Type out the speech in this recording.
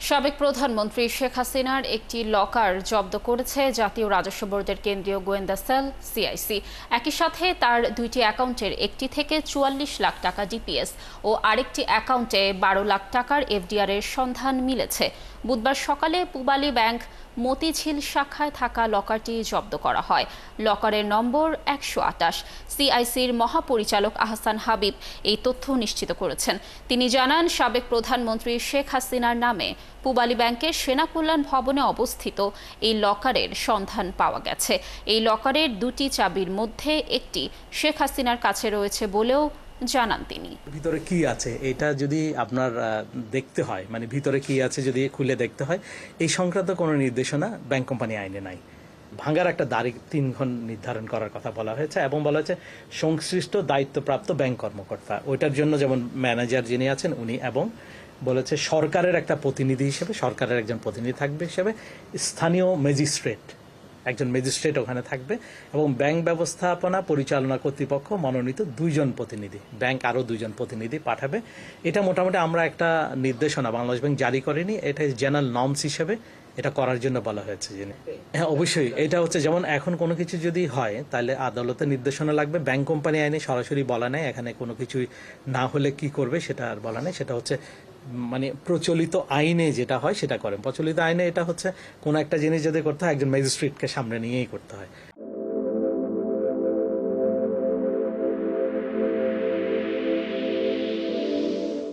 সাবেক প্রধানমন্ত্রী শেখ হাসিনার একটি লকার জব্দ করেছে জাতীয় রাজস্ব বোর্ডের কেন্দ্রীয় গোয়েন্দা সেল সিআইসি। একই সাথে তার দুইটি অ্যাকাউন্টের একটি থেকে ৪৪ লাখ টাকা ডিপিএস ও আরেকটি অ্যাকাউন্টে ১২ লাখ টাকার এফডিআর এর সন্ধান মিলেছে। বুধবার সকালে পূবালী ব্যাংক মতিঝিল শাখায় থাকা লকারটি জব্দ করা হয়। লকারের নম্বর ১২৮। সিআইসির মহাপরিচালক আহসান হাবিব এই তথ্য নিশ্চিত করেছেন। তিনি জানান, সাবেক প্রধানমন্ত্রী শেখ হাসিনার নামে পূবালী ব্যাংকের সেনা কল্যাণ ভবনে অবস্থিত এই লকারের সন্ধান পাওয়া গেছে। এই লকারের দুটি চাবির মধ্যে একটি শেখ হাসিনার কাছে রয়েছে বলেও জানান তিনি। ভিতরে কি আছে এটা যদি আপনার দেখতে হয়, মানে ভিতরে কি আছে যদি খুলে দেখতে হয়, এই সংক্রান্ত কোনো নির্দেশনা ব্যাংক কোম্পানি আইনে নাই। ভাঙার একটা তারিখ ৩ ঘন নির্ধারণ করার কথা বলা হয়েছে এবং বলা হয়েছে সংশ্লিষ্ট দায়িত্বপ্রাপ্ত ব্যাংক কর্মকর্তা, ওইটার জন্য যেমন ম্যানেজার যিনি আছেন উনি, এবং বলেছে সরকারের একটা প্রতিনিধি হিসেবে, সরকারের একজন প্রতিনিধি থাকবে হিসেবে স্থানীয় ম্যাজিস্ট্রেট, একজন ম্যাজিস্ট্রেট ওখানে থাকবে, এবং ব্যাংক ব্যবস্থাপনা পরিচালনা কর্তৃপক্ষ মনোনীত 2 জন প্রতিনিধি, ব্যাংক আরও 2 জন প্রতিনিধি পাঠাবে। এটা মোটামুটি আমরা একটা নির্দেশনা বাংলাদেশ ব্যাংক জারি করেনি, এটা জেনারেল নর্মস হিসেবে এটা করার জন্য বলা হয়েছে। হ্যাঁ, অবশ্যই এটা হচ্ছে যেমন এখন কোনো কিছু যদি হয় তাহলে আদালতের নির্দেশনা লাগবে। ব্যাংক কোম্পানি আইনে সরাসরি বলা নেই, এখানে কোনো কিছুই না হলে কি করবে সেটা আর বলা নেই। সেটা হচ্ছে মানে প্রচলিত আইনে যেটা হয় সেটা করেন। প্রচলিত আইনে এটা হচ্ছে কোনো একটা জিনিস যদি করতে হয় একজন ম্যাজিস্ট্রেটকে সামনে নিয়েই করতে হয়।